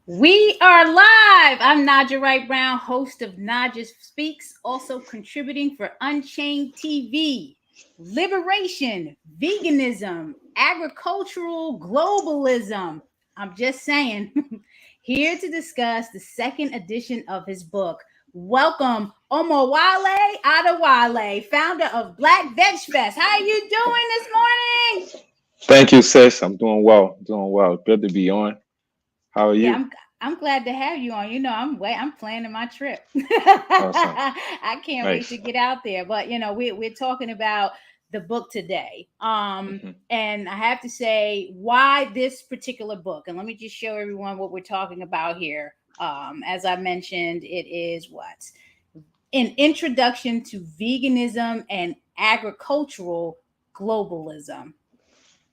We are live. I'm Nadja Wright Brown, host of Nadja Speaks, also contributing for Unchained TV. Liberation, veganism, agricultural globalism. I'm just saying, here to discuss the second edition of his book. Welcome, Omowale Adewale, founder of Black Veg Fest. How are you doing this morning? Thank you, sis. I'm doing well. Doing well. Good to be on. How are Yeah, you? I'm glad to have you on. I'm planning my trip. Awesome. I can't wait to Nice. get out there. But we're talking about the book today. Hmm. And I have to say why this particular book. And let me just show everyone what we're talking about here. As I mentioned, it is what? An introduction to veganism and agricultural globalism.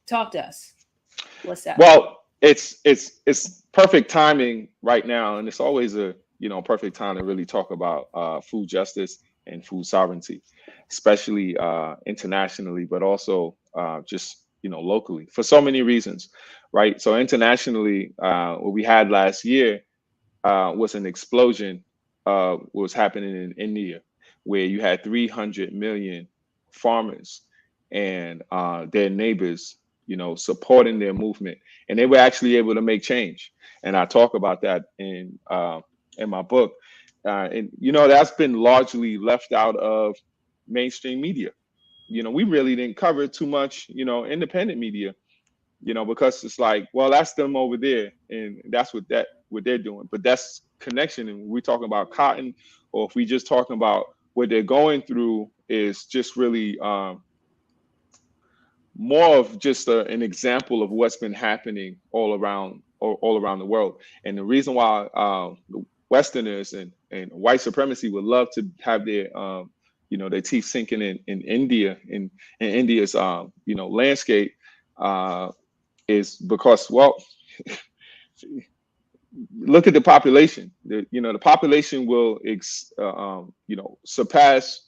Talk to us. What's up? Well, it's perfect timing right now, and it's always a perfect time to really talk about food justice and food sovereignty, especially internationally, but also just locally for so many reasons, right? So internationally, what we had last year was an explosion of what was happening in India, where you had 300 million farmers and their neighbors, supporting their movement, and they were actually able to make change. And I talk about that in my book, and that's been largely left out of mainstream media. We really didn't cover it too much, independent media, because it's like, well, that's them over there, and that's what they're doing. But that's connection, and we're talking about cotton, or if we just talking about what they're going through, is just really more of just an example of what's been happening all around the world. And the reason why the Westerners and white supremacy would love to have their teeth sinking in India, in India's landscape, uh, is because, well, look at the population. The population will surpass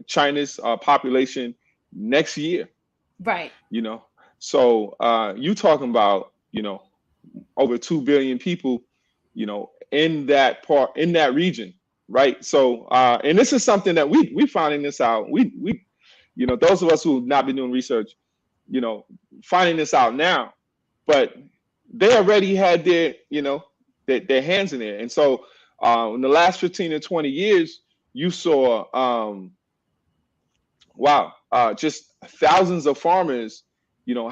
China's population next year. Right. You know, so you talking about over 2 billion people, in that region, right? So and this is something that we finding this out. We those of us who have not been doing research, you know, finding this out now, but they already had their hands in there. And so in the last 15 to 20 years, you saw just thousands of farmers,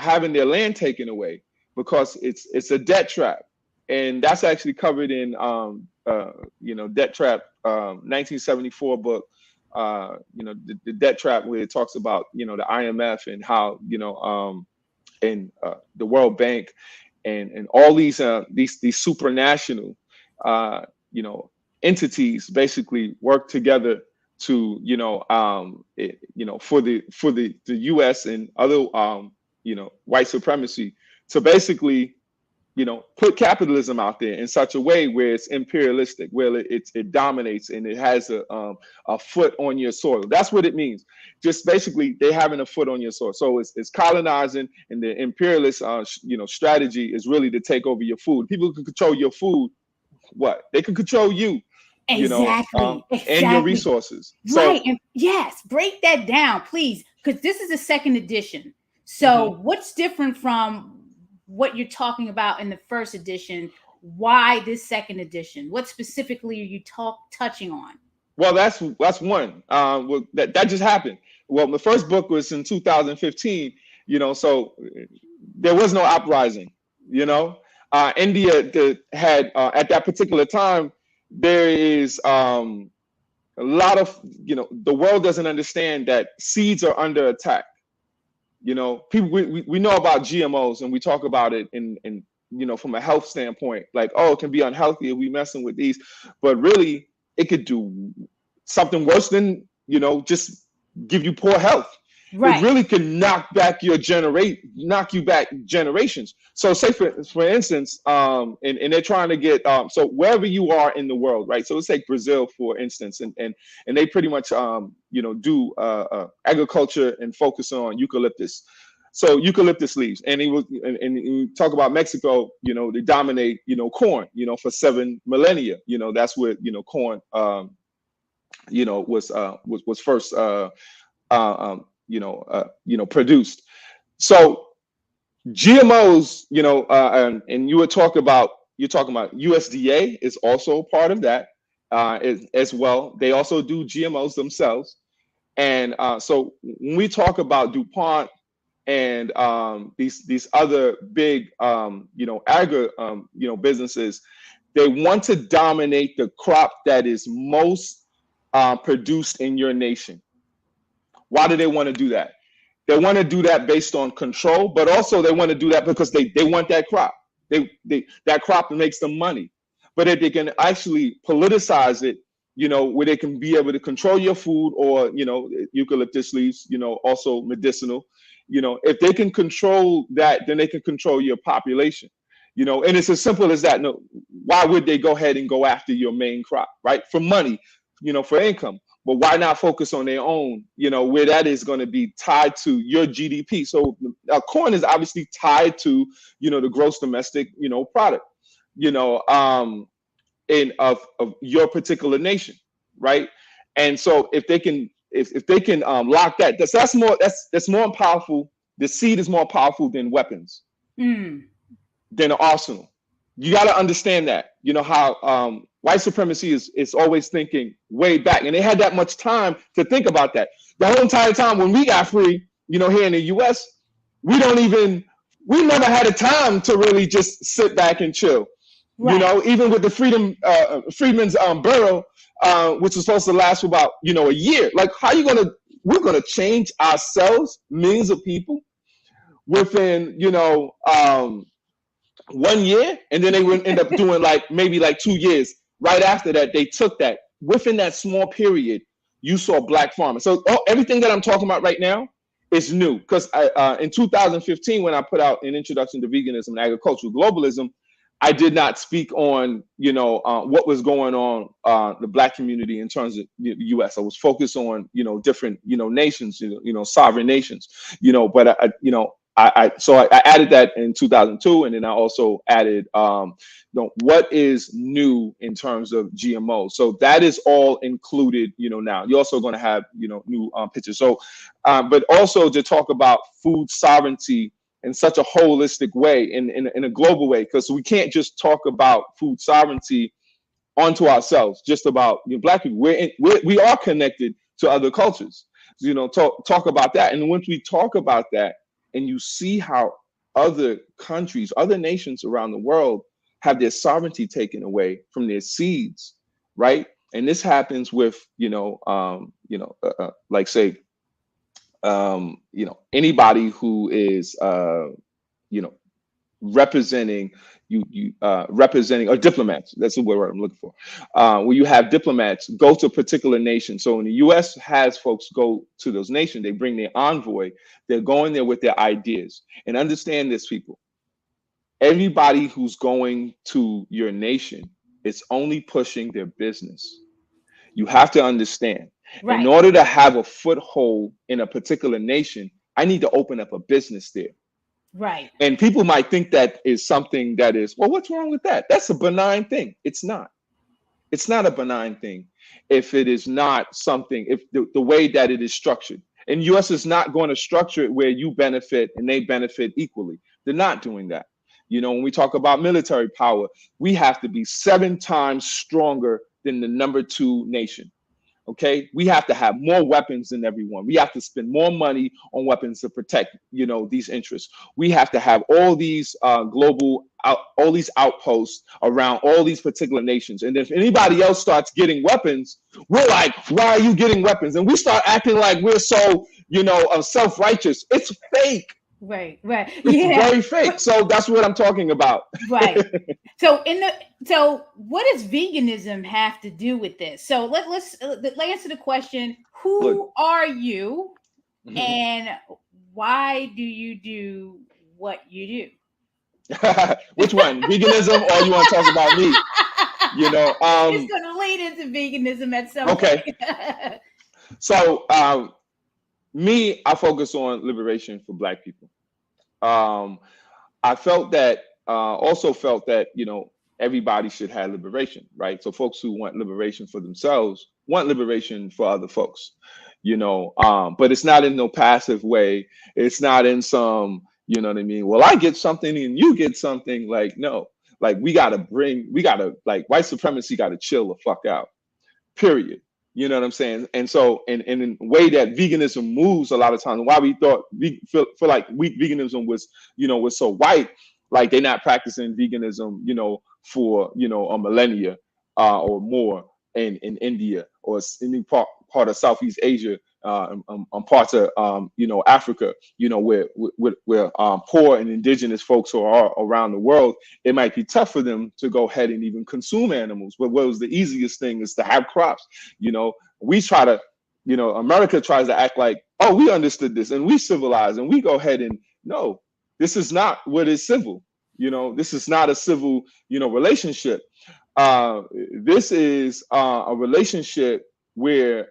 having their land taken away because it's a debt trap. And that's actually covered in Debt Trap 1974 book, the debt trap, where it talks about the IMF and how and the World Bank and all these supranational entities basically work together to for the US and other white supremacy to basically put capitalism out there in such a way where it's imperialistic, where it dominates and it has a foot on your soil. That's what it means. Just basically, they having a foot on your soil. So it's colonizing, and the imperialist strategy is really to take over your food. People can control your food. What they can control you, Exactly. and your Exactly. resources. Right. So. And yes, break that down, please, because this is a second edition. Mhm. So, what's different from what you're talking about in the first edition? Why this second edition? What specifically are you touching on? Well, that's one. That just happened. Well, the first book was in 2015. So there was no uprising. India had at that particular time. There is a lot of the world doesn't understand that seeds are under attack. People we know about GMOs, and we talk about it in from a health standpoint, like, oh, it can be unhealthy if we messing with these, but really it could do something worse than just give you poor health. It Right. really can knock you back generations. So say for instance, and they're trying to get so wherever you are in the world, right? So let's take Brazil for instance, and they pretty much do agriculture and focus on eucalyptus. So eucalyptus leaves, and and you talk about Mexico, they dominate, corn, for 7 millennia. That's where, corn, was first, produced. So GMOs, and you're talking about USDA is also part of that, as well. They also do GMOs themselves. And so when we talk about DuPont and these other big agri businesses, they want to dominate the crop that is most produced in your nation. Why do they want to do that? They want to do that based on control, but also they want to do that because they want that crop. That crop makes them money. But if they can actually politicize it, where they can be able to control your food, or eucalyptus leaves, also medicinal. If they can control that, then they can control your population. And it's as simple as that. No, why would they go ahead and go after your main crop, right? For money, for income. But why not focus on their own, where that is going to be tied to your GDP? So corn is obviously tied to, the gross domestic, product, of your particular nation, right? And so if they can lock that's more powerful. The seed is more powerful than weapons, than an arsenal. You got to understand that. How white supremacy is always thinking way back, and they had that much time to think about that. The whole entire time when we got free, here in the U.S., we never had a time to really just sit back and chill. Right. Even with the Freedmen's Bureau, which was supposed to last for about a year. Like, we're gonna change ourselves, millions of people, within 1 year, and then they would end up doing maybe 2 years. Right after that, they took that. Within that small period, you saw black farmers. So everything that I'm talking about right now is new, because in 2015, when I put out an introduction to veganism and agricultural globalism, I did not speak on what was going on the black community in terms of the U.S. I was focused on different nations, sovereign nations, but I added that in 2002, and then I also added what is new in terms of GMO. So that is all included. Now you're also going to have new pictures. So, but also to talk about food sovereignty in such a holistic way, in a global way, because we can't just talk about food sovereignty onto ourselves, just about black people. We are connected to other cultures. Talk about that, and once we talk about that, and you see how other countries, other nations around the world have their sovereignty taken away from their seeds, right? And this happens with, say, anybody who is, representing representing, or diplomats. That's the word I'm looking for. Where you have diplomats go to a particular nation. So when the U.S. has folks go to those nations, they bring their envoy. They're going there with their ideas. And understand this, people. Everybody who's going to your nation is only pushing their business. You have to understand. Right. In order to have a foothold in a particular nation, I need to open up a business there. Right. And people might think that is something that is, well, what's wrong with that? That's a benign thing. It's not. It's not a benign thing if it is not something, if the way that it is structured. And U.S. is not going to structure it where you benefit and they benefit equally. They're not doing that. When we talk about military power, we have to be 7 times stronger than the number 2 nation. Okay, we have to have more weapons than everyone. We have to spend more money on weapons to protect, these interests. We have to have all these all these outposts around all these particular nations. And if anybody else starts getting weapons, we're like, why are you getting weapons? And we start acting like we're so, self-righteous. It's fake. Right. It's very fake. So that's what I'm talking about. Right. So what does veganism have to do with this? So let's answer the question: who are you, and why do you do what you do? Which one, veganism, or you want to talk about me? It's going to lead into veganism at some point. So me, I focus on liberation for Black people. I felt that, also felt that, you know, everybody should have liberation, right? So folks who want liberation for themselves want liberation for other folks, you know, but it's not in no passive way. It's not in some, you know what I mean? Well, I get something and you get something. Like, no, like we gotta, like, white supremacy gotta chill the fuck out, period. You know what I'm saying? And so, and in the way that veganism moves a lot of times, why we thought we feel like veganism was, you know, was so white, like they're not practicing veganism, you know, for, you know, a millennia or more in India or any part of Southeast Asia, parts of you know, Africa, you know, where poor and indigenous folks who are around the world, it might be tough for them to go ahead and even consume animals. But what was the easiest thing is to have crops. You know, we try to, you know, America tries to act like, oh, we understood this and we civilized and we go ahead and no, this is not what is civil. You know, this is not a civil, you know, relationship. This is a relationship where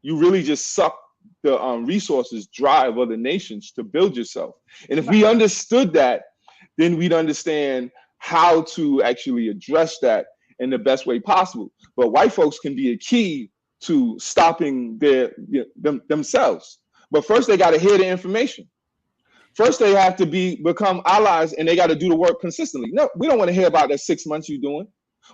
you really just suck the resources dry of other nations to build yourself. And if we understood that, then we'd understand how to actually address that in the best way possible. But white folks can be a key to stopping themselves. But first, they got to hear the information. First, they have to become allies, and they got to do the work consistently. No, we don't want to hear about that 6 months you're doing.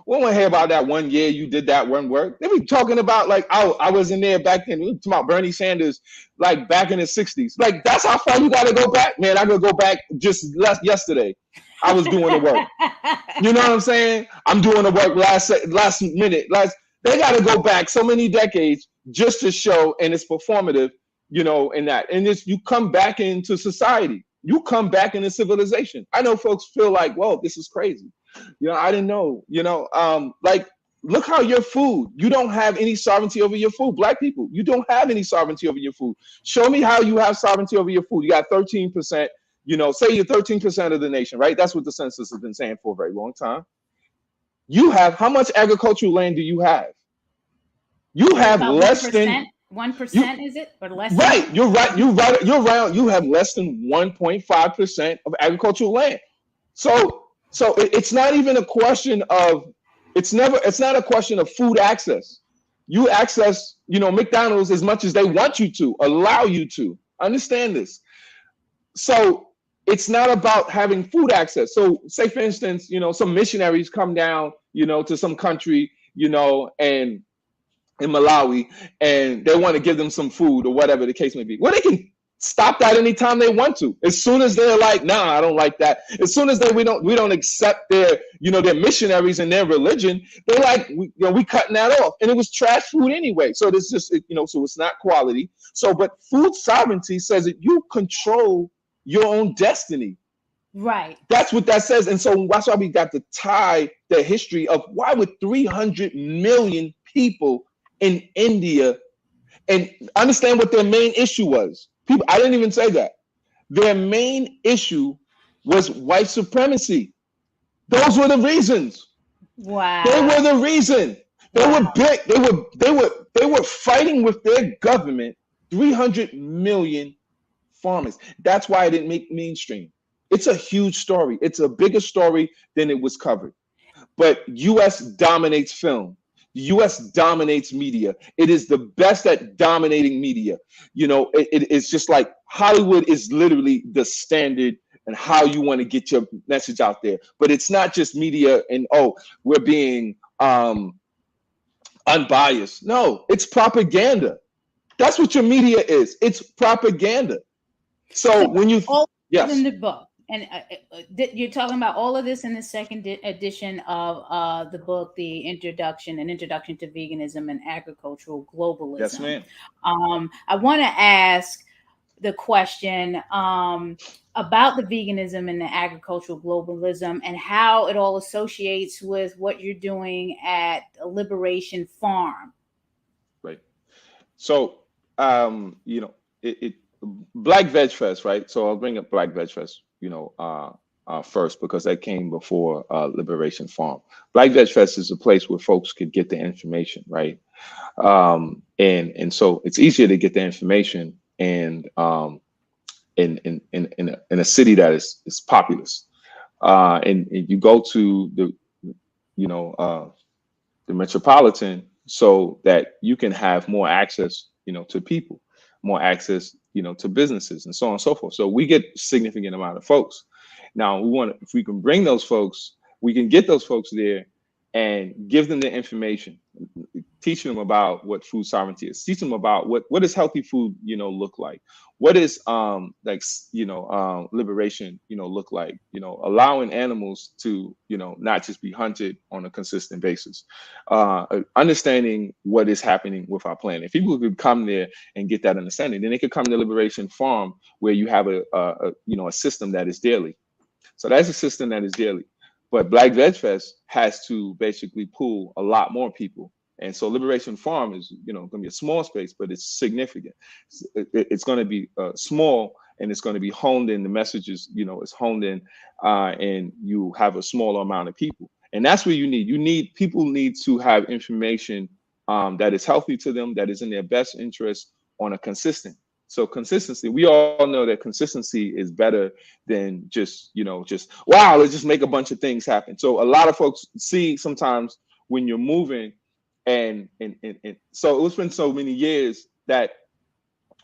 We don't want to hear about that 1 year you did that one work. They be talking about like, oh, I was in there back then. We talking about Bernie Sanders, like back in the 60s. Like, that's how far you got to go back, man. I could go back just yesterday. I was doing the work. You know what I'm saying? I'm doing the work last minute. They got to go back so many decades just to show, and it's performative, you know, in that. And it's, you come back into society. You come back into civilization. I know folks feel like, whoa, this is crazy. You know, I didn't know, you know, like, look how your food, you don't have any sovereignty over your food. Black people, you don't have any sovereignty over your food. Show me how you have sovereignty over your food. You got 13%, you know, say you're 13% of the nation, right? That's what the census has been saying for a very long time. You have, how much agricultural land do you have? You have less 1%, than 1%, is it? Or less? Right. You're right. You're right. You have less than 1.5% of agricultural land. So it's not even a question of, it's not a question of food access. You access, you know, McDonald's as much as they want you to, allow you to. Understand this. So it's not about having food access. So say, for instance, you know, some missionaries come down, you know, to some country, you know, and in Malawi, and they want to give them some food or whatever the case may be. Well, they can stop that anytime they want to. As soon as they're like, nah, I don't like that. As soon as we don't accept their, you know, their missionaries and their religion, they're like, we cutting that off. And it was trash food anyway. So this just, you know, so it's not quality. So, but food sovereignty says that you control your own destiny. Right. That's what that says. And so that's why we got to tie the history of why would 300 million people in India, and understand what their main issue was. People, I didn't even say that. Their main issue was white supremacy. Those were the reasons. Wow. They were the reason. They were big. They were fighting with their government. 300 million farmers. That's why it didn't make mainstream. It's a huge story. It's a bigger story than it was covered. But U.S. dominates film. The U.S. dominates media. It is the best at dominating media. You know, it's just like Hollywood is literally the standard and how you want to get your message out there. But it's not just media and, oh, we're being unbiased. No, it's propaganda. That's what your media is. It's propaganda. So when you, yes. In the book. And you're talking about all of this in the second edition of the book, An Introduction to Veganism and Agricultural Globalism. Yes, ma'am. I want to ask the question about the veganism and the agricultural globalism and how it all associates with what you're doing at Liberation Farm. Right. So, you know, Black Veg Fest, right? So I'll bring up Black Veg Fest, you know, first, because that came before Liberation Farm. Black Veg Fest is a place where folks could get the information, right? And so it's easier to get the information, and in a city that is populous. And you go to the, you know, the metropolitan, so that you can have more access, to people, more access, to businesses, and so on and so forth. So we get significant amount of folks. Now we want, if we can bring those folks, we can get those folks there and give them the information, teaching them about what food sovereignty is, teach them about what does healthy food, look like, what is liberation, look like, allowing animals to, not just be hunted on a consistent basis, understanding what is happening with our planet. If people could come there and get that understanding, then they could come to Liberation Farm, where you have a system that is daily. So that's a system that is daily. But Black Veg Fest has to basically pull a lot more people. And so Liberation Farm is, going to be a small space, but it's significant. It's going to be small, and it's going to be honed in. The messages, is honed in, and you have a smaller amount of people. And that's what you need. People need to have information that is healthy to them, that is in their best interest on a consistent. So consistency, we all know that consistency is better than just wow, let's just make a bunch of things happen. So a lot of folks see sometimes when you're moving, and so it's been so many years that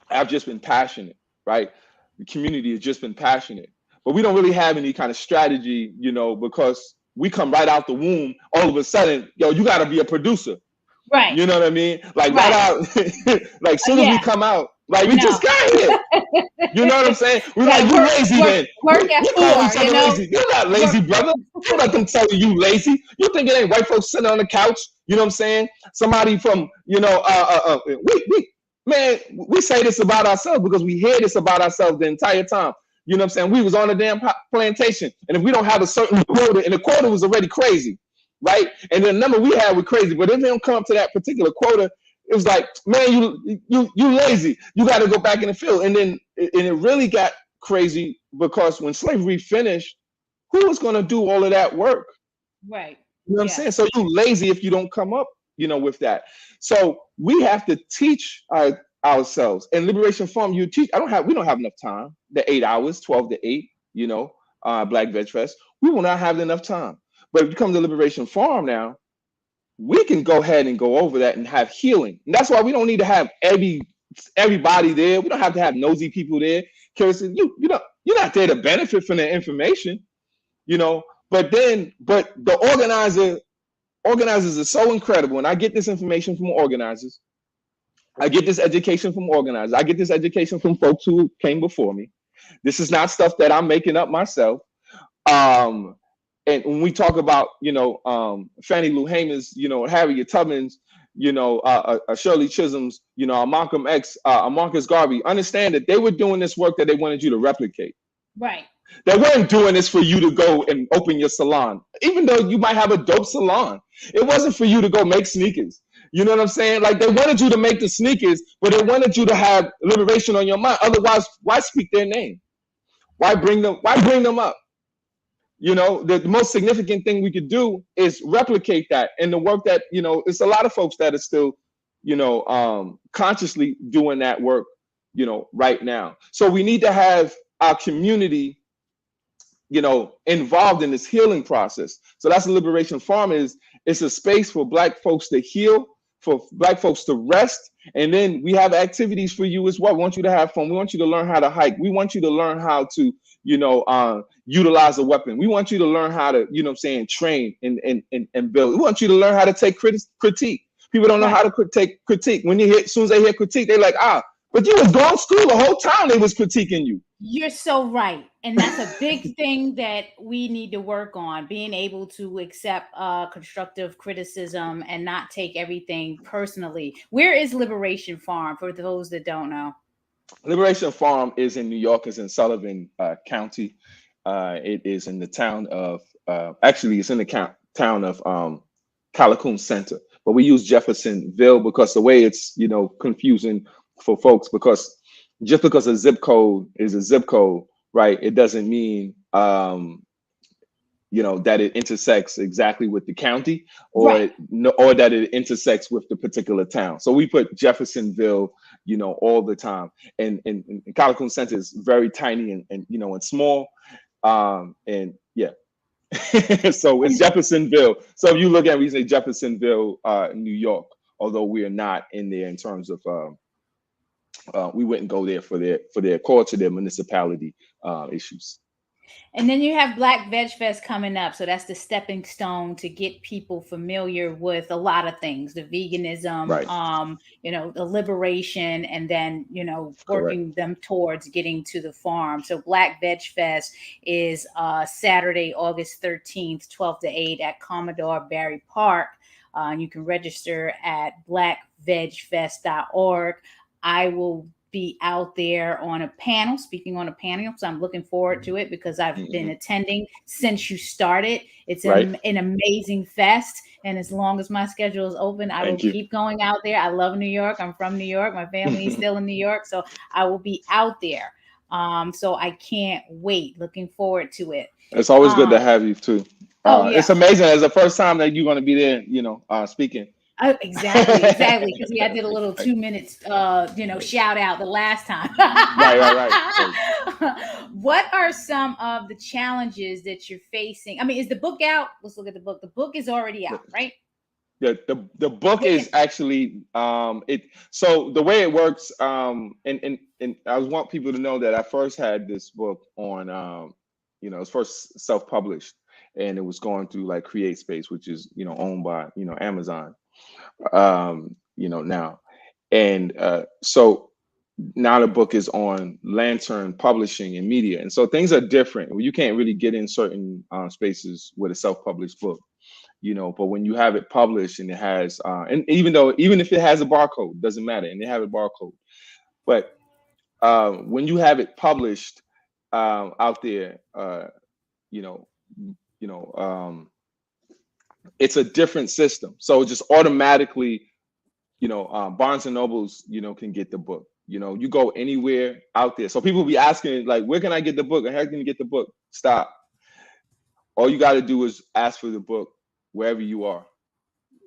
I've just been passionate, right? The community has just been passionate, but we don't really have any kind of strategy, because we come right out the womb. All of a sudden, yo, you got to be a producer, right? You know what I mean? Like right out, like soon as we come out. Like we just got here. You know what I'm saying? We're like, you lazy then. Work at 4, lazy. You're not lazy, brother. Don't let them tell you lazy. You think it ain't white folks sitting on the couch? You know what I'm saying? Somebody from, we say this about ourselves because we hear this about ourselves the entire time. You know what I'm saying? We was on a damn plantation. And if we don't have a certain quota, and the quota was already crazy, right? And the number we had was crazy. But if they don't come up to that particular quota, it was like, man, you lazy. You got to go back in the field. And then it really got crazy because when slavery finished, who was going to do all of that work? Right. You know what I'm saying? So you lazy if you don't come up, with that. So we have to teach ourselves. And Liberation Farm, we don't have enough time. The 8 hours, 12 to 8, Black Veg Fest. We will not have enough time. But if you come to Liberation Farm now, we can go ahead and go over that and have healing. And that's why we don't need to have everybody there. We don't have to have nosy people there. Because you're not there to benefit from the information, But the organizers are so incredible. And I get this information from organizers. I get this education from organizers. I get this education from folks who came before me. This is not stuff that I'm making up myself. And when we talk about, Fannie Lou Hamer's, Harriet Tubman's, Shirley Chisholm's, Malcolm X, Marcus Garvey, understand that they were doing this work that they wanted you to replicate. Right. They weren't doing this for you to go and open your salon, even though you might have a dope salon. It wasn't for you to go make sneakers. You know what I'm saying? Like they wanted you to make the sneakers, but they wanted you to have liberation on your mind. Otherwise, why speak their name? Why bring them up? The most significant thing we could do is replicate that. And the work that, it's a lot of folks that are still, consciously doing that work, right now. So we need to have our community, involved in this healing process. So that's what Liberation Farm is. It's a space for Black folks to heal, for Black folks to rest. And then we have activities for you as well. We want you to have fun. We want you to learn how to hike. We want you to learn how to, utilize a weapon. We want you to learn how to, train and build. We want you to learn how to take critique. People don't know how to take critique. As soon as they hear critique, they're like, but you was going to school the whole time they was critiquing you. You're so right. And that's a big thing that we need to work on, being able to accept constructive criticism and not take everything personally. Where is Liberation Farm for those that don't know? Liberation Farm is in New York, is in Sullivan County. It is in the town of, it's in the town of Callicoon Center, but we use Jeffersonville because the way it's, confusing for folks, because just because a zip code is a zip code, right? It doesn't mean, that it intersects exactly with the county or that it intersects with the particular town. So we put Jeffersonville, all the time. And Calhoun Center is very tiny and and small. And yeah. So it's Jeffersonville. So if you look at, we say Jeffersonville, New York, although we are not in there in terms of, we wouldn't go there for their core to their municipality issues. And then you have Black Veg Fest coming up. So that's the stepping stone to get people familiar with a lot of things, the veganism, Right. The liberation, and then, working Correct. them towards getting to the farm. So Black Veg Fest is Saturday, August 13th, 12 to 8 at Commodore Barry Park. You can register at blackvegfest.org. I will be out there on a panel, speaking on a panel. So I'm looking forward to it because I've been attending since you started. It's an amazing fest. And as long as my schedule is open, I will keep going out there. I love New York. I'm from New York. My family is still in New York. So I will be out there. So I can't wait. Looking forward to it. It's always good to have you too. Yeah. It's amazing. It's the first time that you're going to be there, speaking. Exactly. Because I did a little 2 minutes, shout out the last time. Right. What are some of the challenges that you're facing? I mean, is the book out? Let's look at the book. The book is already out, right? Yeah, the book is actually So the way it works, and I want people to know that I first had this book on, it was first self-published, and it was going through like CreateSpace, which is owned by Amazon. Now. And so now the book is on Lantern Publishing and Media. And so things are different. You can't really get in certain spaces with a self-published book, but when you have it published and it has, and even if it has a barcode, doesn't matter, and they have a barcode. But when you have it published out there, it's a different system. So just automatically, Barnes and Nobles, can get the book. You go anywhere out there. So people be asking, like, where can I get the book? How can you get the book? Stop. All you got to do is ask for the book wherever you are.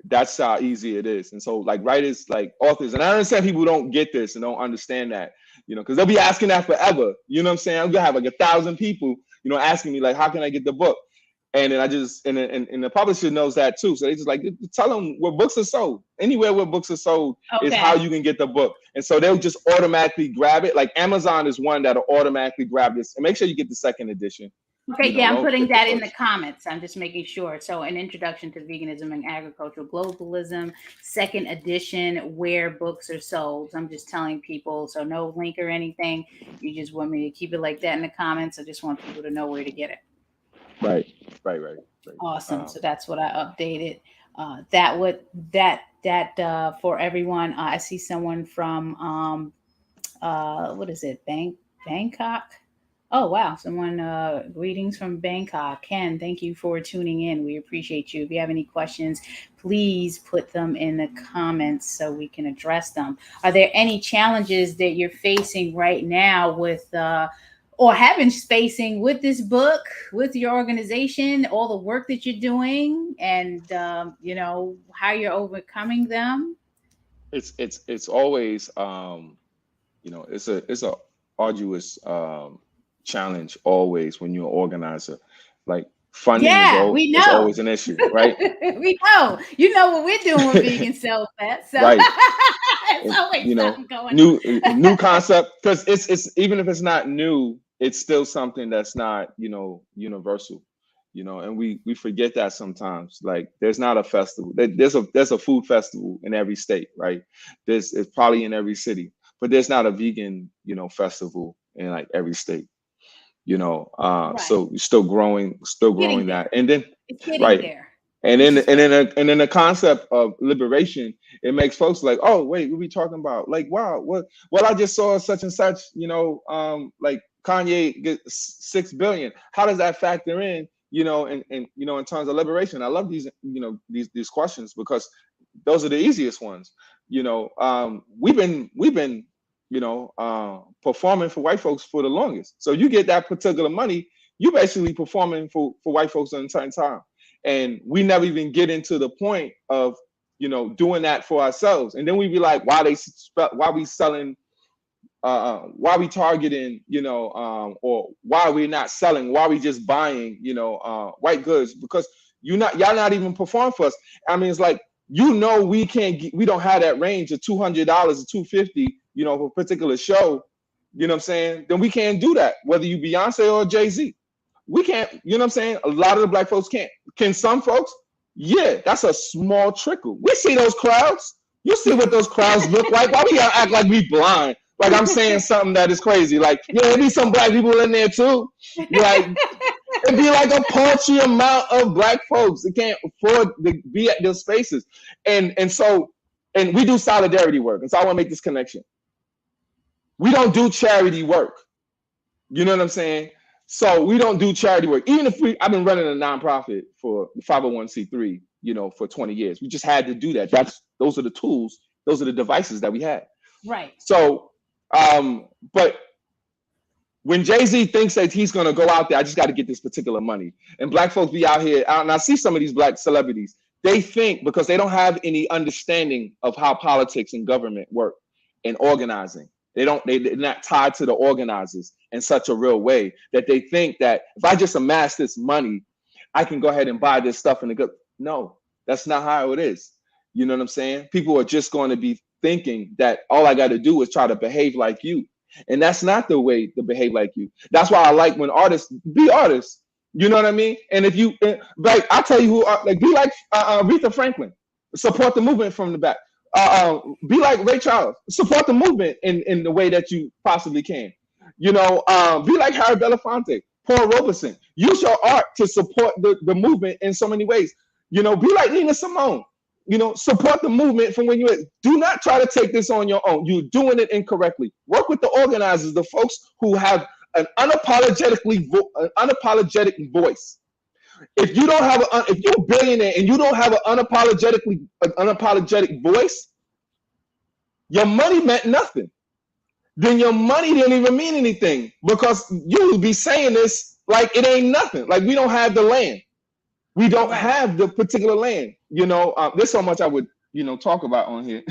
That's how easy it is. And so, like, writers, like authors, and I understand people don't get this and don't understand that, because they'll be asking that forever. You know what I'm saying? I'm gonna have like 1,000 people, asking me, like, how can I get the book? And then and the publisher knows that too. So they just like, tell them where books are sold. Anywhere where books are sold is how you can get the book. And so they'll just automatically grab it. Like Amazon is one that'll automatically grab this. And make sure you get the second edition. Okay, I'm putting that in the comments. I'm just making sure. So an introduction to veganism and agricultural globalism, second edition, where books are sold. So I'm just telling people, so no link or anything. You just want me to keep it like that in the comments. I just want people to know where to get it. Right. Awesome. So that's what I updated. For everyone. I see someone from what is it? Bangkok. Oh wow! Someone greetings from Bangkok. Ken, thank you for tuning in. We appreciate you. If you have any questions, please put them in the comments so we can address them. Are there any challenges that you're facing right now with or have been facing with this book, with your organization, all the work that you're doing, and how you're overcoming them? It's always it's a arduous challenge always when you're an organizer. Like funding is always an issue, right? We know. You know what we're doing with Vegan Self Fest. So right. it's always something going on. New concept, because it's even if it's not new, it's still something that's not universal. And we forget that sometimes. Like there's not a festival. There's a food festival in every state, right? It's probably in every city, but there's not a vegan festival in like every state. So you're still growing that, and then it's getting there. And then the concept of liberation, it makes folks like, oh wait, what are we talking about? Like, wow, I just saw such and such, like Kanye gets 6 billion. How does that factor in, in terms of liberation? I love these, these questions because those are the easiest ones. We've been performing for white folks for the longest. So you get that particular money, you basically performing for white folks at a certain time. And we never even get into the point of doing that for ourselves. And then we be like, why we selling, why we targeting, or why we not selling, why we just buying, white goods, because y'all not even perform for us. I mean, it's like, we don't have that range of $200 or $250, for a particular show, you know what I'm saying? Then we can't do that, whether you Beyonce or Jay-Z. We can't, you know what I'm saying? A lot of the black folks can't. Can some folks? Yeah, that's a small trickle. We see those crowds. You see what those crowds look like. Why we gotta act like we blind? Like I'm saying something that is crazy. Like, yeah, there be some black people in there too. Like, it'd be like a paltry amount of black folks that can't afford to be at those spaces. And we do solidarity work. And so I want to make this connection. We don't do charity work. You know what I'm saying? So we don't do charity work. Even if I've been running a nonprofit for 501c3, for 20 years. We just had to do that. Those are the tools. Those are the devices that we had. Right. So, but when Jay-Z thinks that he's going to go out there, I just got to get this particular money. And black folks be out here, and I see some of these black celebrities, they think, because they don't have any understanding of how politics and government work and organizing. They're not tied to the organizers in such a real way that they think that if I just amass this money, I can go ahead and buy this stuff in the good. No, that's not how it is. You know what I'm saying? People are just going to be thinking that all I got to do is try to behave like you. And that's not the way to behave like you. That's why I like when artists be artists. You know what I mean? And if you, like, I tell you who are, like, be like Aretha Franklin. Support the movement from the back. Be like Ray Charles. Support the movement in the way that you possibly can. Be like Harry Belafonte, Paul Robeson. Use your art to support the movement in so many ways. Be like Nina Simone. Support the movement from when do not try to take this on your own. You're doing it incorrectly. Work with the organizers, the folks who have an unapologetic voice. If you don't have if you're a billionaire and you don't have an unapologetic voice, your money meant nothing. Then your money didn't even mean anything, because you would be saying this like it ain't nothing. Like, we don't have the land. We don't have the particular land. There's so much I would, talk about on here.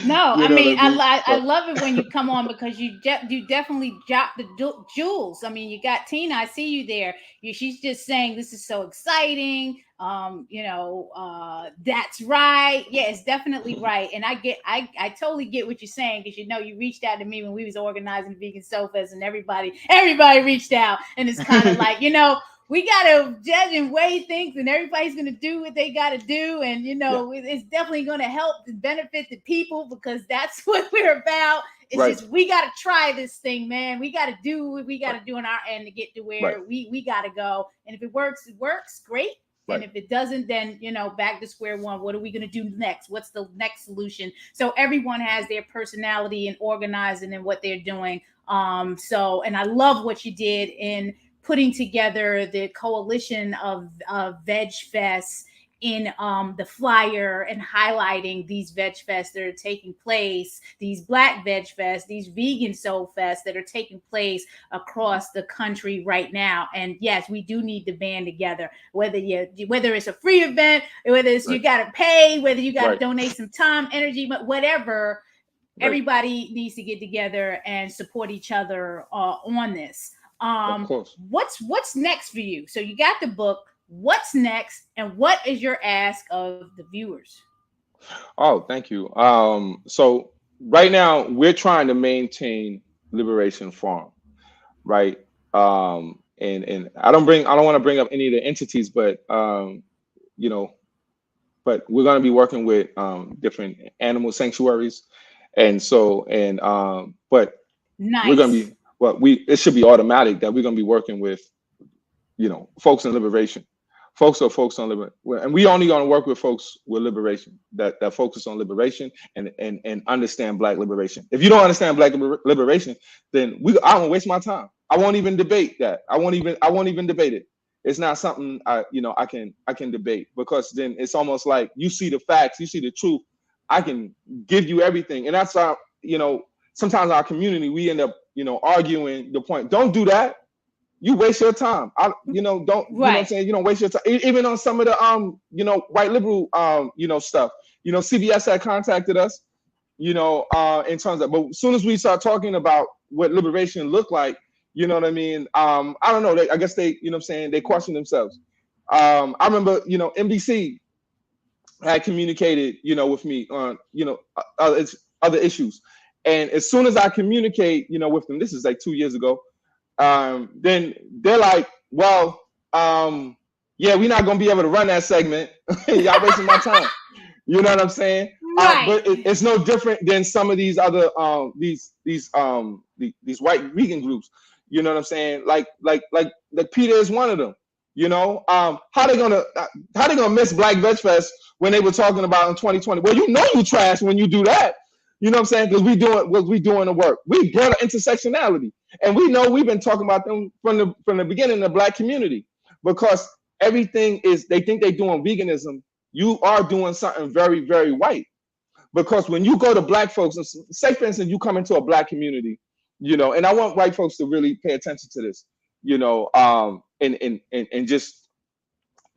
No, I mean, I love it when you come on, because you definitely drop the jewels. I mean, you got Tina. I see you there. She's just saying this is so exciting. That's right. Yeah, it's definitely right. And I totally get what you're saying, because you reached out to me when we was organizing Vegan Sofas, and everybody reached out, and it's kind of like, we got to judge and weigh things, and everybody's going to do what they got to do. And, it's definitely going to help and benefit the people, because that's what we're about. It's just, we got to try this thing, man. We got to do what we got to do on our end to get to where we got to go. And if it works, great. And if it doesn't, then, back to square one. What are we going to do next? What's the next solution? So everyone has their personality and organizing and what they're doing. And I love what you did in putting together the coalition of Veg Fests in the flyer, and highlighting these Veg Fests that are taking place, these Black Veg Fests, these Vegan Soul Fests that are taking place across the country right now. And yes, we do need to band together, whether it's a free event, whether it's you got to pay, whether you got to donate some time, energy, but whatever, everybody needs to get together and support each other on this. Of course. What's next for you? So you got the book. What's next, and what is your ask of the viewers? Oh, thank you. So right now we're trying to maintain Liberation Farm, right? And I don't want to bring up any of the entities, but but we're going to be working with different animal sanctuaries, but nice. We're going to be. Well, it should be automatic that we're going to be working with, folks in liberation, folks on liberation, and we only going to work with folks with liberation that focus on liberation and understand Black liberation. If you don't understand Black liberation, then I won't waste my time. I won't even debate that. I won't even debate it. It's not something I can debate, because then it's almost like you see the facts, you see the truth. I can give you everything, and that's how sometimes our community, we end up arguing the point. Don't do that. you waste your time. Don't you know what I'm saying? You don't waste your time. Even on some of the white liberal stuff. CBS had contacted us, in terms of, but as soon as we start talking about what liberation looked like, you know what I mean? I don't know. I guess they, they question themselves. I remember, NBC had communicated, with me on, other issues. And as soon as I communicate, with them, this is like 2 years ago, then they're like, well, yeah, we're not going to be able to run that segment. Y'all wasting my time. You know what I'm saying? Right. But it's no different than some of these other these white vegan groups. You know what I'm saying? Like PETA is one of them. How they gonna miss Black Veg Fest when they were talking about in 2020? Well, you trash when you do that. You know what I'm saying? Because we doing the work. We brought intersectionality, and we know we've been talking about them from the beginning in the Black community, because everything is, they think they're doing veganism. You are doing something very, very white, because when you go to Black folks, say for instance, you come into a Black community, and I want white folks to really pay attention to this, and just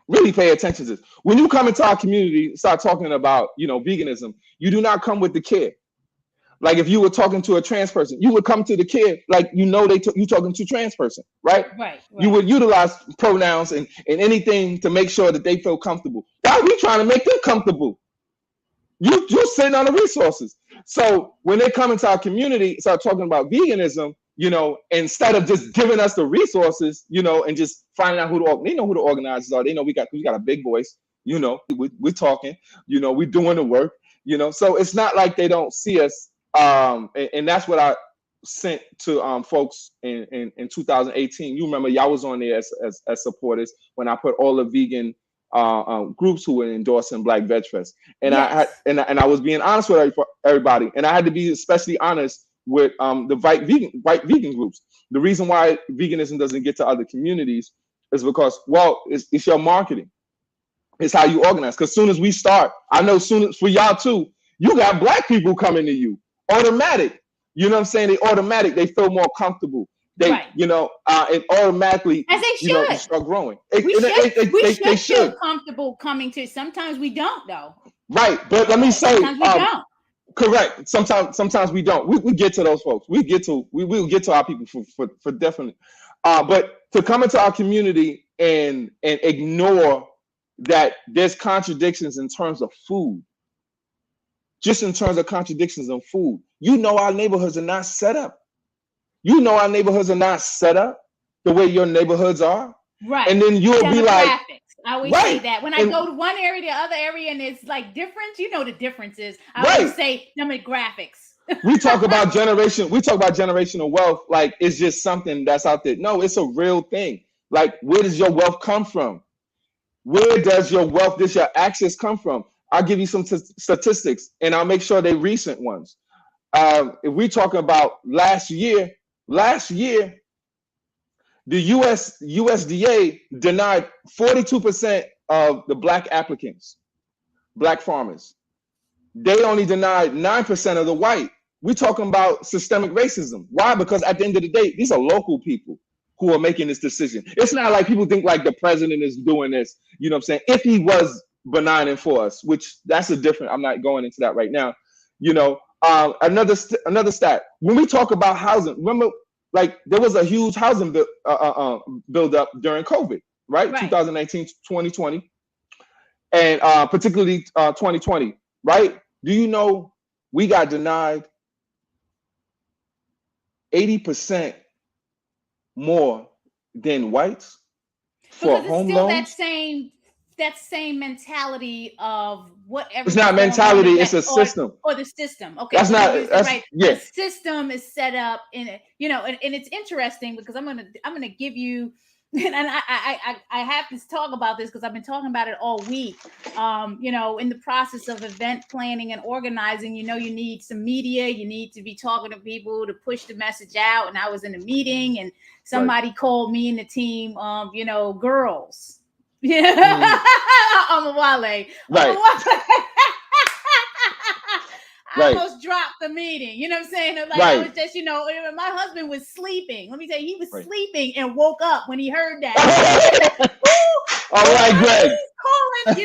really pay attention to this. When you come into our community, start talking about, veganism, you do not come with the care. Like if you were talking to a trans person, you would come to the kid like you talking to a trans person, right? Right. You would utilize pronouns and anything to make sure that they feel comfortable. Why are we trying to make them comfortable? You're sitting on the resources. So when they come into our community, start talking about veganism, instead of just giving us the resources, and just finding out they know who the organizers are. They know we got a big voice, we're talking, we're doing the work, so it's not like they don't see us. And that's what I sent to folks in 2018. You remember y'all was on there as supporters when I put all the vegan groups who were endorsing Black Veg Fest, and yes. I was being honest with everybody, and I had to be especially honest with the white vegan groups. The reason why veganism doesn't get to other communities is because, well, it's your marketing. It's how you organize. Because soon as we start, I know soon as for y'all too, you got Black people coming to you. Automatic, you know what I'm saying? They feel more comfortable. They, right. And automatically, as they should, start growing. We should feel comfortable coming to. Sometimes we don't, though. Right, but let me say, sometimes we don't. Correct. Sometimes we don't. We get to those folks. We will get to our people for definite. But to come into our community and ignore that there's contradictions in terms of food. Just in terms of contradictions in food, our neighborhoods are not set up. Our neighborhoods are not set up the way your neighborhoods are. Right. And then you'll be like, I always say that when I go to one area to the other area and it's like different, the differences. I always say demographics. We talk about generational wealth like it's just something that's out there. No, it's a real thing. Like, where does your wealth come from? Where does your access come from? I'll give you some statistics, and I'll make sure they're recent ones. If we talk about last year, the USDA denied 42% of the Black applicants, Black farmers. They only denied 9% of the white. We're talking about systemic racism. Why? Because at the end of the day, these are local people who are making this decision. It's not like people think like the president is doing this. You know what I'm saying? If he was benign and for us, which that's a different, I'm not going into that right now. Another stat, when we talk about housing, remember, like there was a huge housing build up during COVID, right? 2019, 2020, and particularly 2020, right? Do you know we got denied 80% more than whites for home loans? That same mentality of whatever. It's not mentality, it's a system. Or the system. Okay. That's right. Yeah. The system is set up in it, and it's interesting because I'm gonna give you, and I have to talk about this because I've been talking about it all week. In the process of event planning and organizing, you need some media, you need to be talking to people to push the message out. And I was in a meeting and somebody called me and the team, girls. Yeah, Omowale. Right. I Right. almost dropped the meeting. You know what I'm saying? Like I was Right. just, my husband was sleeping. Let me tell you, he was Right. sleeping and woke up when he heard that. All right, Greg. He's calling,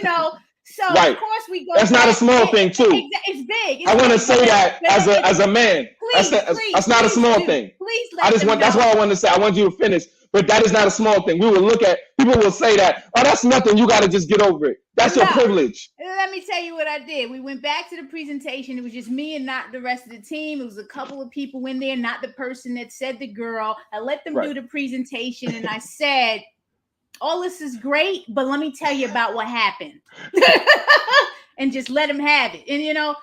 So Right. of course we go. That's not a small thing, too. It's big. It's I want to big, say that as a man. That's not a small thing. Please I just want. That's what I want to say. I want you to finish, but that is not a small thing. We will look at people will say that. Oh, that's nothing. You got to just get over it. That's your privilege. Let me tell you what I did. We went back to the presentation. It was just me and not the rest of the team. It was a couple of people in there, not the person that said the girl. I let them do the presentation, and I said, all this is great, but let me tell you about what happened. And just let them have it. And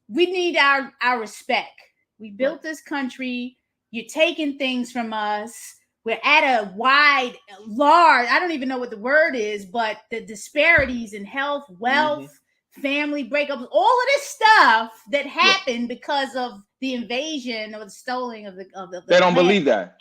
we need our respect. We built this country. You're taking things from us. We're at a large, I don't even know what the word is, but the disparities in health, wealth, family breakups, all of this stuff that happened because of the invasion or the stealing of the they don't believe that.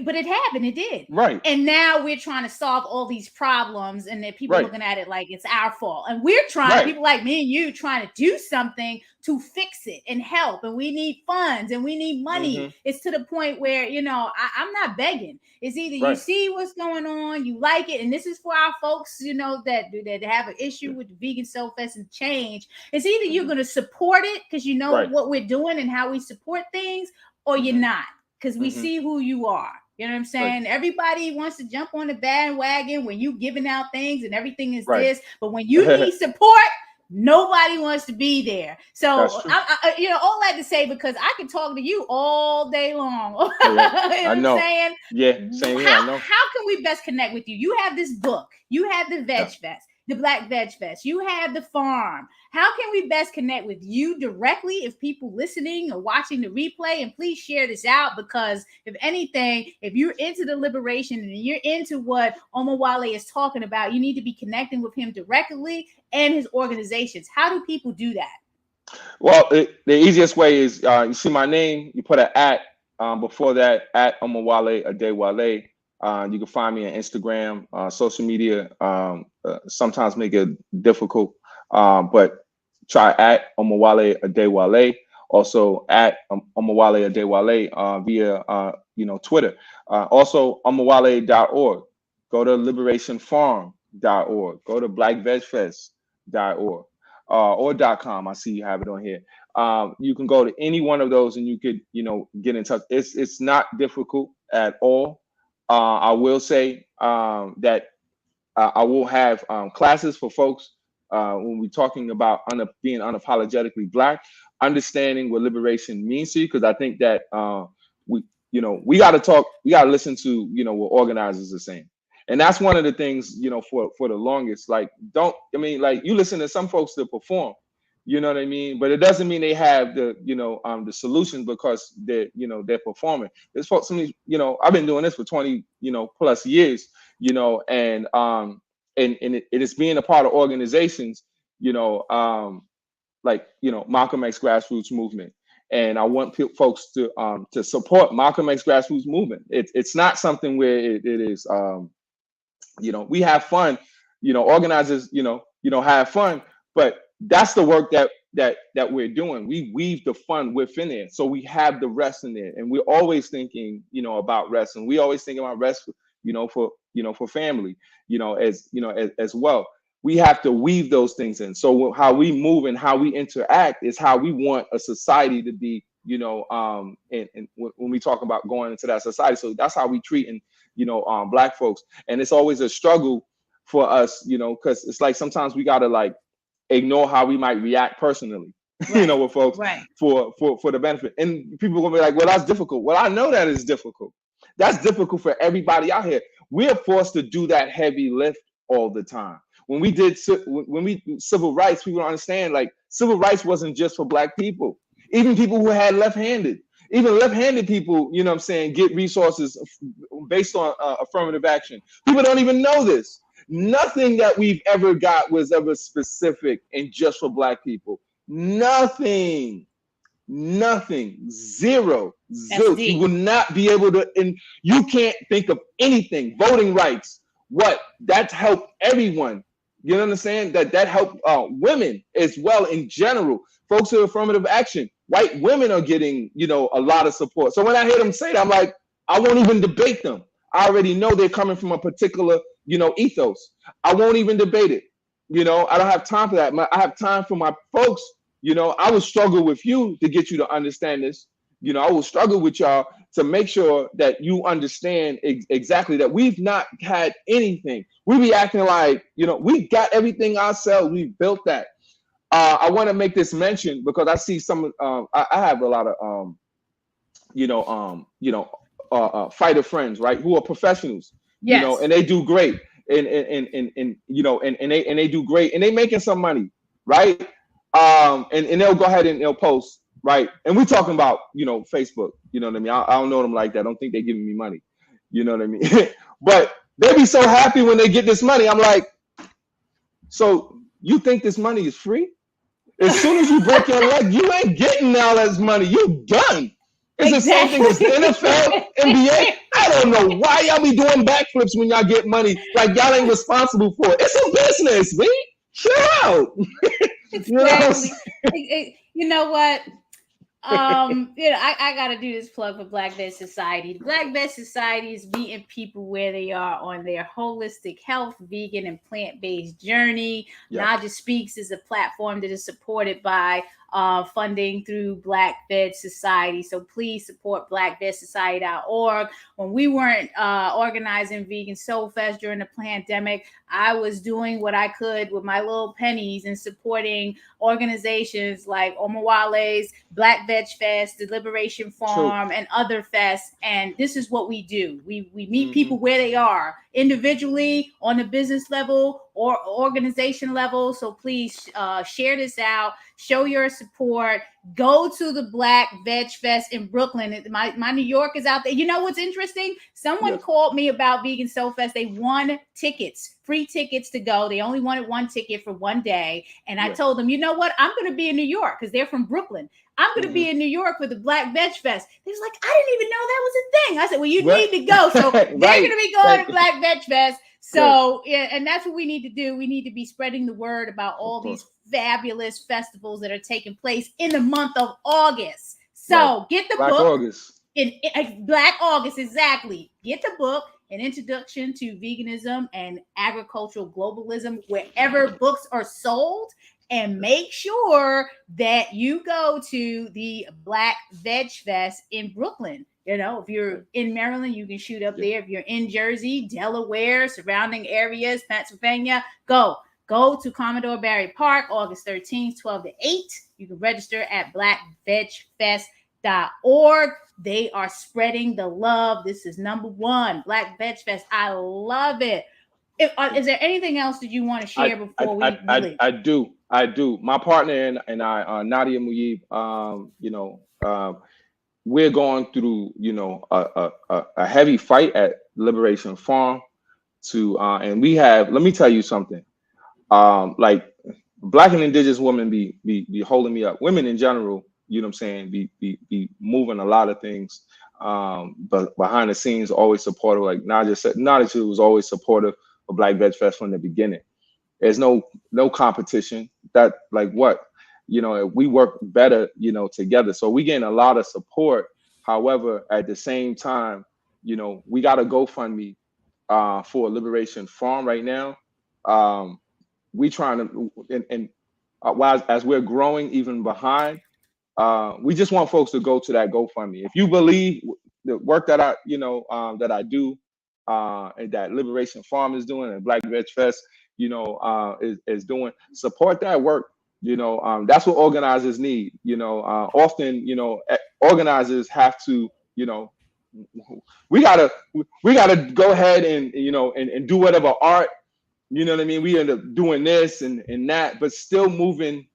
But it happened. It did. Right. And now we're trying to solve all these problems, and that people looking at it like it's our fault. And we're trying, people like me and you, trying to do something to fix it and help. And we need funds and we need money. It's to the point where, I'm not begging. It's either you see what's going on, you like it. And this is for our folks, that have an issue with the vegan self-fest and change. It's either you're going to support it because you know what we're doing and how we support things, or you're not, because we see who you are. You know what I'm saying? Everybody wants to jump on the bandwagon when you giving out things and everything is this, but when you need support, nobody wants to be there. So all that to say, because I can talk to you all day long. You know what I'm saying? Yeah, same here. I know. How can we best connect with you? You have this book. You have the Veg Fest, the Black Veg Fest. You have the farm. How can we best connect with you directly if people listening or watching the replay? And please share this out, because if anything, if you're into the liberation and you're into what Omowale is talking about, you need to be connecting with him directly and his organizations. How do people do that? Well, the easiest way is you see my name, you put an @ before that, @ Omowale Adewale. You can find me on Instagram, social media. Sometimes make it difficult, but try @ Omowale Adewale. Also @ Omowale Adewale via Twitter. Also Omowale.org. Go to liberationfarm.org. Go to blackvegfest.org or .com. I see you have it on here. You can go to any one of those and you could get in touch. It's not difficult at all. I will say that I will have classes for folks when we're talking about being unapologetically Black, understanding what liberation means to you, because I think that we got to talk, we got to listen to what organizers are saying, and that's one of the things for the longest. Like, you listen to some folks that perform, you know what I mean, but it doesn't mean they have the the solutions because they're performing. There's folks, I've been doing this for 20 plus years, and it is being a part of organizations, like Malcolm X grassroots movement, and I want folks to support Malcolm X grassroots movement. It's not something where it is we have fun, organizers have fun, but that's the work that we're doing. We weave the fun within there, so we have the rest in there, and we're always thinking about rest, and we always think about rest for family, as well. We have to weave those things in. So how we move and how we interact is how we want a society to be, and when we talk about going into that society. So that's how we treat Black folks. And it's always a struggle for us, because it's like sometimes we gotta like ignore how we might react personally, with folks for the benefit. And people are gonna be like, well, that's difficult. Well, I know that is difficult. That's difficult for everybody out here. We're forced to do that heavy lift all the time. When we do civil rights, people don't understand, like, civil rights wasn't just for Black people. Even people who had even left-handed people, get resources based on affirmative action. People don't even know this. Nothing that we've ever got was ever specific and just for Black people. Nothing. Zero. You will not be able to, and you can't think of anything. Voting rights, that's helped everyone You understand that help women as well in general. Folks who are affirmative action, white women are getting, a lot of support. So when I hear them say that, I'm like, I won't even debate them. I already know they're coming from a particular, ethos. I won't even debate it. I don't have time for that. I have time for my folks. I will struggle with you to get you to understand this. I will struggle with y'all to make sure that you understand exactly that we've not had anything. We be acting like, we got everything ourselves. We built that. I want to make this mention because I see some. I have a lot of fighter friends, right, who are professionals, Yes. and they do great, and they do great, and they making some money, right? And they'll go ahead and they'll post, right? And we're talking about, Facebook, you know what I mean? I don't know them like that. I don't think they're giving me money, you know what I mean? But they be so happy when they get this money. I'm like, so you think this money is free? As soon as you break your leg, you ain't getting all this money. You done. It's the same thing as the NFL, NBA. I don't know why y'all be doing backflips when y'all get money. Like y'all ain't responsible for it. It's a business, man. Chill out. You know what? I gotta do this plug for Black Veg Society. Black Veg Society is meeting people where they are on their holistic health, vegan, and plant-based journey. Yep. Naja Speaks is a platform that is supported by funding through Black Veg Society. So please support blackvegsociety.org. When we weren't organizing Vegan Soul Fest during the pandemic, I was doing what I could with my little pennies and supporting organizations like Omowale's Black Veg Fest, the Liberation Farm, and other fests. And this is what we do. We meet people where they are, individually, on the business level, or organization level. So please share this out. Show your support. Go to the Black Veg Fest in Brooklyn. My New York is out there. You know what's interesting? Someone called me about Vegan Soul Fest. They won tickets, free tickets to go. They only wanted one ticket for one day. And I told them, you know what? I'm going to be in New York because they're from Brooklyn. I'm going to be in New York for the Black Veg Fest. They was like, I didn't even know that was a thing. I said, well, you need to go. So they're going to be going to Black Veg Fest. So, and that's what we need to do. We need to be spreading the word about all these fabulous festivals that are taking place in the month of August. So get the Black book. August. In Black August, exactly. Get the book, An Introduction to Veganism and Agricultural Globalism, wherever books are sold. And make sure that you go to the Black Veg Fest in Brooklyn. If you're in Maryland, you can shoot up there. If you're in Jersey, Delaware, surrounding areas, Pennsylvania, go to Commodore Barry Park, August 13th, 12 to 8. You can register at blackvegfest.org. They are spreading the love. This is number one, Black Veg Fest. I love it. Is there anything else that you want to share before we leave? I do. My partner and I, Nadia Muyib, we're going through, a heavy fight at Liberation Farm and we have, let me tell you something. Like Black and Indigenous women be holding me up. Women in general, you know what I'm saying, be moving a lot of things. But behind the scenes, always supportive. Like Nadia said, Nadia was always supportive of Black Veg Fest from the beginning. There's no competition. That like what? We work better, together. So we getting a lot of support. However, at the same time, we got a GoFundMe for Liberation Farm right now. We trying to, and as we're growing even behind, we just want folks to go to that GoFundMe. If you believe the work that I do, and that Liberation Farm is doing, and Black Veg Fest, is doing, support that work. That's what organizers need. Often, organizers have to, we gotta go ahead and and do whatever art. You know what I mean? We end up doing this and that, but still moving,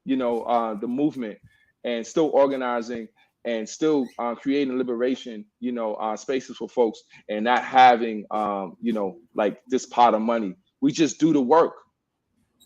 the movement, and still organizing, and still creating liberation, spaces for folks, and not having, like this pot of money. We just do the work.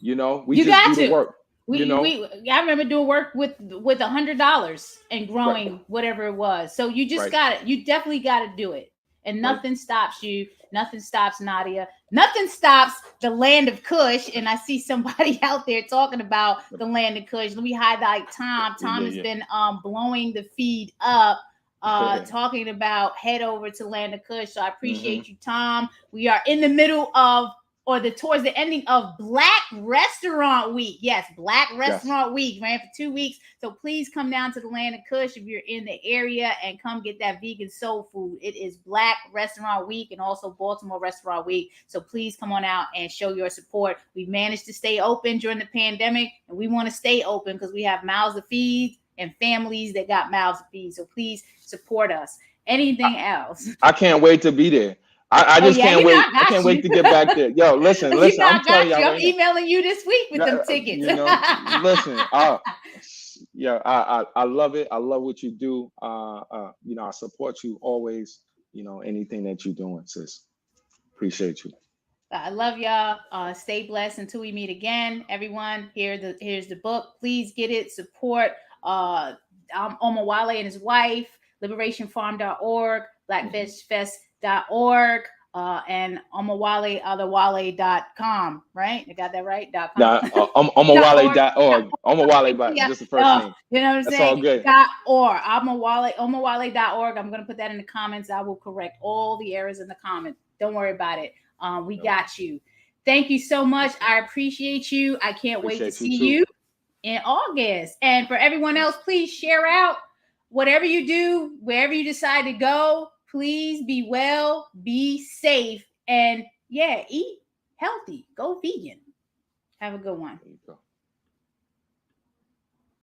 We just do the work. I remember doing work with $100 and growing whatever it was. So you just got it. You definitely got to do it, and nothing stops you. Nothing stops Nadia. Nothing stops the land of Kush. And I see somebody out there talking about the land of Kush. Let me highlight Tom. Tom has been blowing the feed up, talking about head over to land of Kush. So I appreciate you, Tom. We are in the middle of, or towards the ending of Black Restaurant Week. Yes, Black Restaurant Week ran for 2 weeks. So please come down to the land of Kush if you're in the area and come get that vegan soul food. It is Black Restaurant Week and also Baltimore Restaurant Week. So please come on out and show your support. We've managed to stay open during the pandemic, and we want to stay open because we have mouths to feed and families that got mouths to feed. So please support us. Anything else? I can't wait to be there. I just can't wait. I can't wait to get back there. Yo, listen. I'm telling you, I'm emailing you this week with them tickets. You know, listen. I love it. I love what you do. You know, I support you always. You know, anything that you're doing, sis. Appreciate you. I love y'all. Stay blessed until we meet again. Everyone, here's the book. Please get it. Support Omowale and his wife. LiberationFarm.org. BlackFishFest.org. And Omowale.com, right? I got that right? .com. Omowale.org. Omowale, but just the first name. You know what I'm That's saying? all good. .org. Omowale.org. I'm going to put that in the comments. I will correct all the errors in the comments. Don't worry about it. We got you. Thank you so much. I appreciate you. I can't wait to see you in August. And for everyone else, please share out whatever you do, wherever you decide to go. Please be well, be safe, and eat healthy. Go vegan. Have a good one. There you go.